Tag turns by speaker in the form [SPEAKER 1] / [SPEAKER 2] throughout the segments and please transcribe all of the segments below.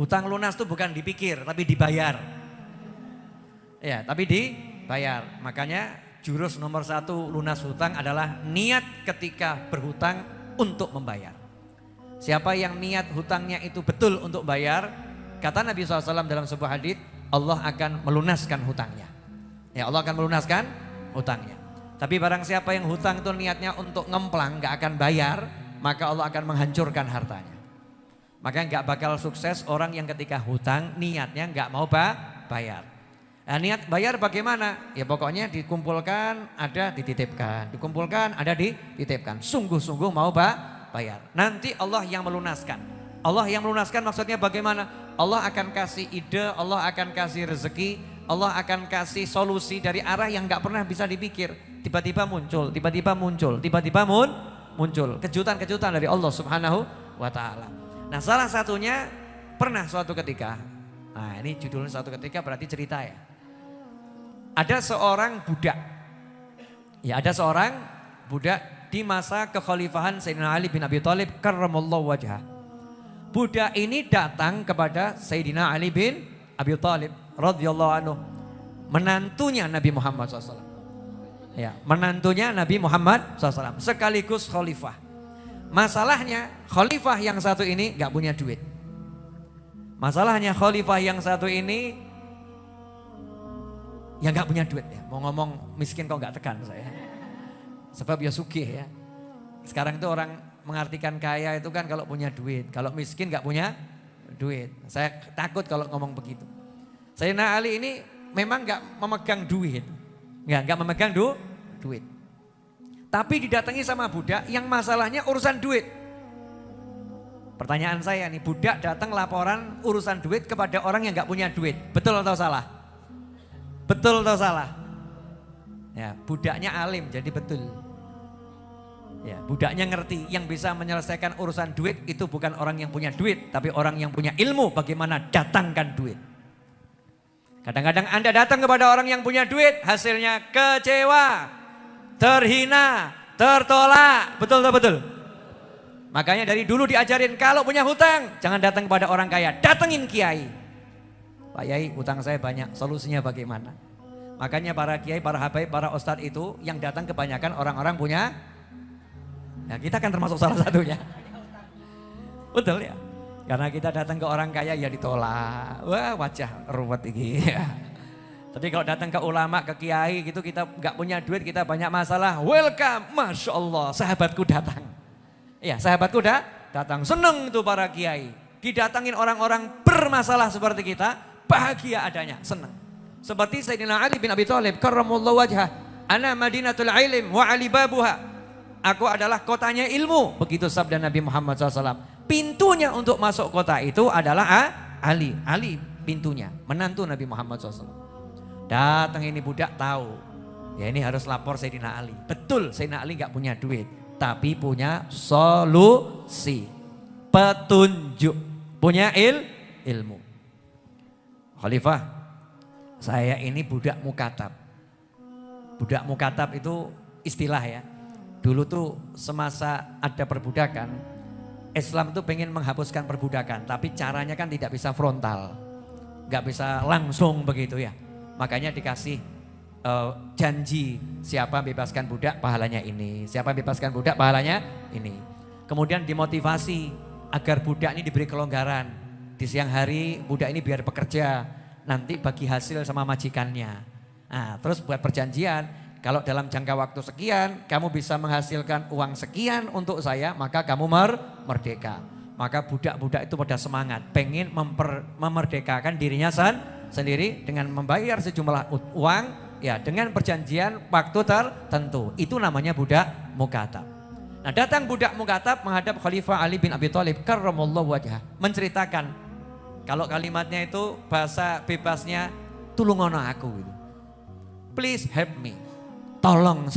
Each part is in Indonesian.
[SPEAKER 1] Hutang lunas itu bukan dipikir, tapi dibayar. Ya, tapi dibayar. Makanya jurus nomor 1 lunas hutang adalah niat ketika berhutang untuk membayar. Siapa yang niat hutangnya itu betul untuk bayar, kata Nabi SAW dalam sebuah hadits, Allah akan melunaskan hutangnya. Ya, Allah akan melunaskan hutangnya. Tapi barang siapa yang hutang itu niatnya untuk ngemplang, gak akan bayar, maka Allah akan menghancurkan hartanya. Maka gak bakal sukses orang yang ketika hutang niatnya gak mau bayar. Nah, niat bayar bagaimana? Ya pokoknya dikumpulkan, ada dititipkan. Dikumpulkan, ada dititipkan. Sungguh-sungguh mau bayar. Nanti Allah yang melunaskan. Allah yang melunaskan maksudnya bagaimana? Allah akan kasih ide, Allah akan kasih rezeki, Allah akan kasih solusi dari arah yang gak pernah bisa dipikir. Tiba-tiba muncul, tiba-tiba muncul, tiba-tiba muncul. Kejutan-kejutan dari Allah Subhanahu wa ta'ala. Nah, salah satunya pernah suatu ketika, nah ini judulnya suatu ketika berarti cerita ya. Ada seorang budak, ya ada seorang budak di masa kekhalifahan Sayyidina Ali bin Abi Thalib karramallahu wajhah. Budak ini datang kepada Sayyidina Ali bin Abi Thalib radhiyallahu anhu, menantunya Nabi Muhammad SAW. Ya, menantunya Nabi Muhammad SAW sekaligus khalifah. Masalahnya khalifah yang satu ini gak punya duit. Masalahnya khalifah yang satu ini ya gak punya duit ya. Mau ngomong miskin kok gak tekan saya. Sebab ya sugih ya. Sekarang itu orang mengartikan kaya itu kan kalau punya duit. Kalau miskin gak punya duit. Saya takut kalau ngomong begitu. Sayyidina Ali ini memang gak memegang duit. Gak memegang duit. Tapi didatangi sama budak yang masalahnya urusan duit. Pertanyaan saya nih, budak datang laporan urusan duit kepada orang yang gak punya duit. Betul atau salah? Betul atau salah? Ya, budaknya alim jadi betul. Ya, budaknya ngerti yang bisa menyelesaikan urusan duit itu bukan orang yang punya duit, tapi orang yang punya ilmu bagaimana datangkan duit. Kadang-kadang Anda datang kepada orang yang punya duit, hasilnya kecewa, terhina, tertolak. Betul atau betul? Makanya dari dulu diajarin kalau punya hutang jangan datang kepada orang kaya, datengin kiai. Pak Yai, hutang saya banyak, solusinya bagaimana? Makanya para kiai, para habaib, para ustadz itu yang datang kebanyakan orang-orang punya. Nah, kita kan termasuk salah satunya. Betul ya? Karena kita datang ke orang kaya ya ditolak. Wah, wajah ruwet ini. Tapi kalau datang ke ulama, ke kiai gitu kita nggak punya duit, kita banyak masalah. Welcome, Masya Allah, sahabatku datang. Ya, sahabatku datang. Seneng tuh para kiai. Didatangin orang-orang bermasalah seperti kita, bahagia adanya, seneng. Seperti Sayyidina Ali bin Abi Thalib karramallahu wajhah. Ana Madinatul Ilm wa Ali babuha. Aku adalah kotanya ilmu. Begitu sabda Nabi Muhammad SAW. Pintunya untuk masuk kota itu adalah Ali. Ali pintunya, menantu Nabi Muhammad SAW. Datang ini budak tahu. Ya ini harus lapor Sayyidina Ali. Betul Sayyidina Ali gak punya duit. Tapi punya solusi. Petunjuk. Punya ilmu. Khalifah, saya ini budak mukatab. Budak mukatab itu istilah ya. Dulu tuh semasa ada perbudakan, Islam tuh pengen menghapuskan perbudakan. Tapi caranya kan tidak bisa frontal. Gak bisa langsung begitu ya. Makanya dikasih janji siapa bebaskan budak pahalanya ini. Siapa bebaskan budak pahalanya ini. Kemudian dimotivasi agar budak ini diberi kelonggaran. Di siang hari budak ini biar bekerja. Nanti bagi hasil sama majikannya. Nah, terus buat perjanjian. Kalau dalam jangka waktu sekian kamu bisa menghasilkan uang sekian untuk saya, maka kamu merdeka. Maka budak-budak itu pada semangat, pengen memerdekakan dirinya sendiri dengan membayar sejumlah uang ya dengan perjanjian waktu tertentu. Itu namanya budak mukatab. Nah, datang budak mukatab menghadap Khalifah Ali bin Abi Thalib karramallahu wajhah, menceritakan, kalau kalimatnya itu bahasa bebasnya, tulungono aku gitu. Please help me. Tolong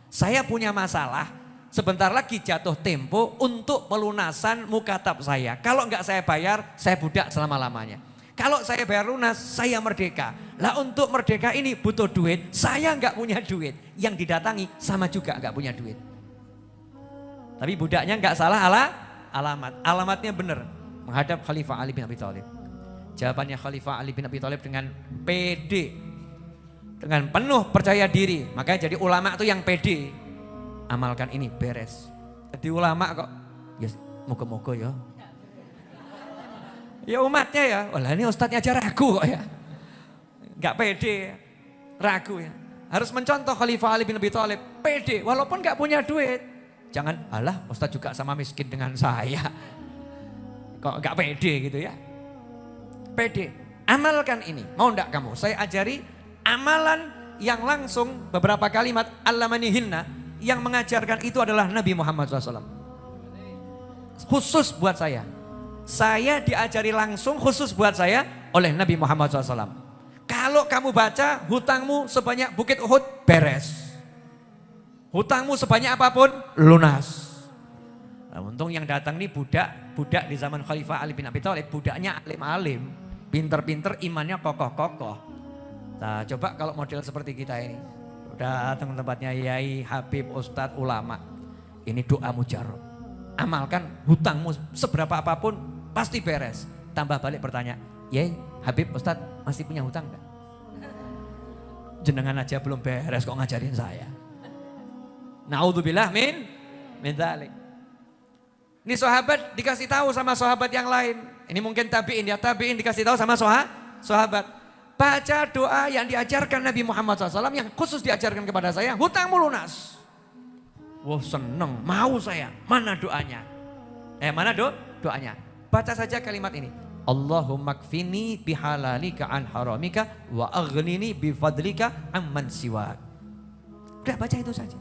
[SPEAKER 1] saya punya masalah, sebentar lagi jatuh tempo untuk pelunasan mukatab saya. Kalau enggak saya bayar, saya budak selama-lamanya. Kalau saya bayar lunas, saya merdeka. Lah untuk merdeka ini butuh duit, saya enggak punya duit. Yang didatangi sama juga enggak punya duit. Tapi budaknya enggak salah alamat. Alamatnya benar. menghadap Khalifah Ali bin Abi Thalib. Jawabannya Khalifah Ali bin Abi Thalib dengan pede, dengan penuh percaya diri. Makanya jadi ulama itu yang pede. Amalkan ini beres. Jadi ulama kok, ya moga-moga ya. Ya umatnya ya, walah ini ustadznya aja ragu kok ya. Gak pede, ragu ya. Harus mencontoh Khalifah Ali bin Abi Thalib, pede walaupun gak punya duit. Jangan, alah ustadz juga sama miskin dengan saya. Kok gak pede gitu ya. Pede, amalkan ini. Mau enggak kamu? Saya ajari amalan yang langsung beberapa kalimat allamanihinna yang mengajarkan itu adalah Nabi Muhammad SAW. Khusus buat saya. Saya diajari langsung khusus buat saya oleh Nabi Muhammad SAW. Kalau kamu baca hutangmu sebanyak Bukit Uhud beres. Hutangmu sebanyak apapun lunas. Nah, untung yang datang nih budak di zaman Khalifah Ali bin Abi Thalib, budaknya alim-alim, pinter-pinter, imannya kokoh-kokoh. Nah, coba kalau model seperti kita ini, udah datang tempatnya yai, habib, ustadz, ulama, ini doa mujarab. Amalkan hutangmu seberapa apapun pasti beres. Tambah balik bertanya, yai, habib, ustadz masih punya hutang enggak? Jenengan aja belum beres kok ngajarin saya. Naudzubillah min dzalik. Ini sahabat dikasih tahu sama sahabat yang lain. Ini mungkin tabi'in ya, tabi'in dikasih tahu sama sahabat. Baca doa yang diajarkan Nabi Muhammad SAW yang khusus diajarkan kepada saya, hutangmu lunas. Wah seneng, mau saya. Mana doanya? Mana doanya? Baca saja kalimat ini. Allahumma kfini bihalalika an haramika wa aghnini bifadlika amman siwak. Udah baca itu saja.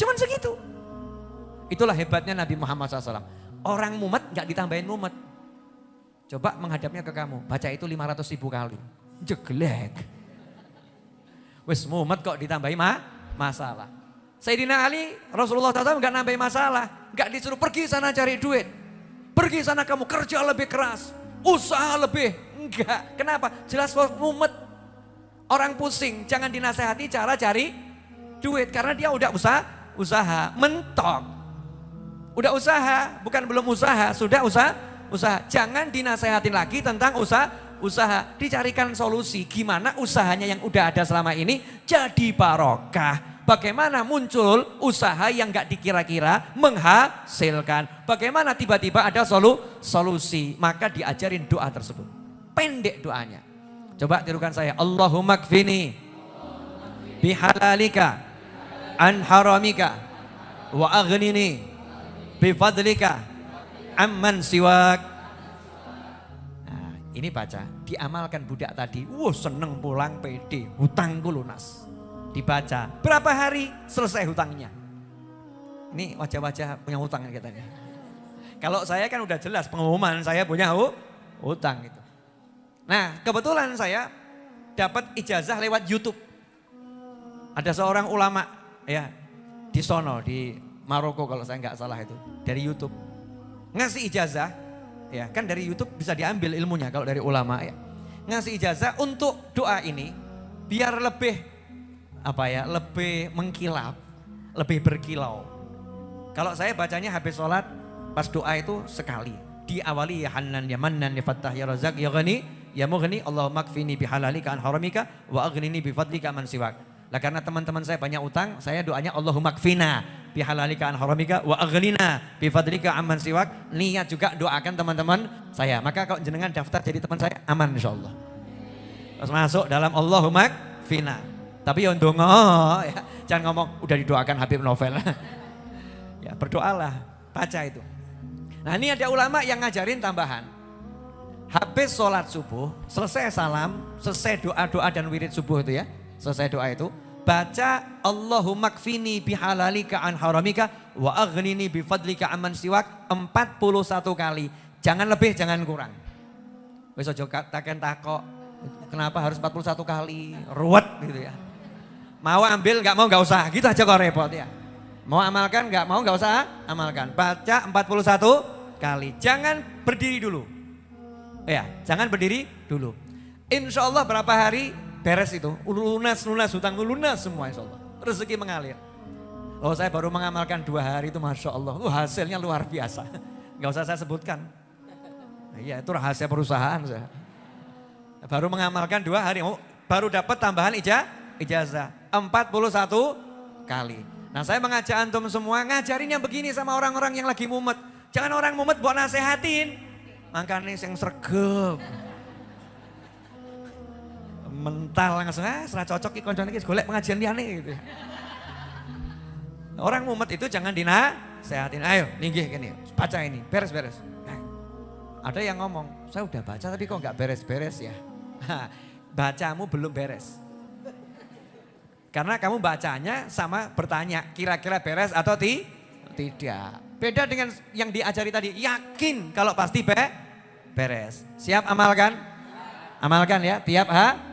[SPEAKER 1] Cuman segitu. Itulah hebatnya Nabi Muhammad SAW. Orang mumet gak ditambahin mumet. Coba menghadapnya ke kamu. Baca itu 500.000 kali. Jeglek. Wes mumet kok ditambahi masalah. Sayyidina Ali, Rasulullah SAW gak nambahin masalah. Gak disuruh pergi sana cari duit. Pergi sana kamu kerja lebih keras. Usaha lebih. Enggak. Kenapa? Jelas mumet. Orang pusing. Jangan dinasehati cara cari duit. Karena dia udah usaha. Mentok. Udah usaha, bukan belum usaha, sudah usaha. Jangan dinasehatin lagi tentang usaha. Dicarikan solusi gimana usahanya yang udah ada selama ini jadi barokah. Bagaimana muncul usaha yang gak dikira-kira menghasilkan. Bagaimana tiba-tiba ada solusi. Maka diajarin doa tersebut. Pendek doanya. Coba tirukan saya. Allahumma kfini bihalalika an haramika wa aghnini bifadlika amman siwak. Nah, ini baca, diamalkan budak tadi. Seneng pulang pede, hutangku lunas. Dibaca, berapa hari selesai hutangnya. Ini wajah-wajah punya hutang katanya. Kalau saya kan udah jelas pengumuman saya punya hutang gitu. Nah, kebetulan saya dapat ijazah lewat YouTube. Ada seorang ulama ya di sono di Maroko kalau saya nggak salah itu, dari YouTube. Ngasih ijazah, ya kan dari YouTube bisa diambil ilmunya kalau dari ulama ya. Ngasih ijazah untuk doa ini biar lebih lebih mengkilap, lebih berkilau. Kalau saya bacanya habis sholat, pas doa itu sekali. Diawali ya Hanan, ya Mannan, ya Fattah, ya Razak, ya Ghani, ya Mughni, Allahumma kfini bihalalika an haramika wa aghnini bifadlika man siwak. Lah karena teman-teman saya banyak utang, saya doanya Allahumma kfina bihalalika an haramika wa aghnina bifadlika amman siwak. Niat juga doakan teman-teman saya. Maka kalau jenengan daftar jadi teman saya, aman insyaallah. Terus masuk dalam Allahumma kfina. Tapi ya ndonga ya, jangan ngomong udah didoakan Habib Novel. Ya berdoalah, baca itu. Nah ini ada ulama yang ngajarin tambahan. Habis sholat subuh, selesai salam, selesai doa-doa dan wirid subuh itu ya. Selesai doa itu, baca Allahumma kfini bihalalika an haramika wa aghnini bifadlika amman siwak 41 kali. Jangan lebih, jangan kurang. Wis aja takok. Kenapa harus 41 kali? Ruwet gitu ya. Mau ambil enggak mau enggak usah. Gitu aja kok repot ya. Mau amalkan enggak mau enggak usah amalkan. Baca 41 kali. Jangan berdiri dulu. Ya, jangan berdiri dulu. Insya Allah berapa hari beres itu, lunas hutang lunas semua insya Allah. Rezeki mengalir. Oh saya baru mengamalkan 2 hari itu Masya Allah. Hasilnya luar biasa. Gak usah saya sebutkan. Iya, itu rahasia perusahaan saya. Baru mengamalkan 2 hari, baru dapat tambahan ijazah 41 kali. Nah, saya mengajak antum semua ngajarin yang begini sama orang-orang yang lagi mumet. Jangan orang mumet buat nasehatin. Makanya yang sregep. Mental langsung, serah cocok iki koncone iki golek pengajian liyane gitu. Orang mumet itu jangan dinasehatin. Ayo, ninggih gini, baca ini, beres-beres. Ada yang ngomong, saya udah baca tapi kok nggak beres-beres ya. Bacamu belum beres. Karena kamu bacanya sama bertanya, kira-kira beres atau tidak. Beda dengan yang diajari tadi, yakin kalau pasti beres. Siap amalkan? Amalkan ya, tiap hari.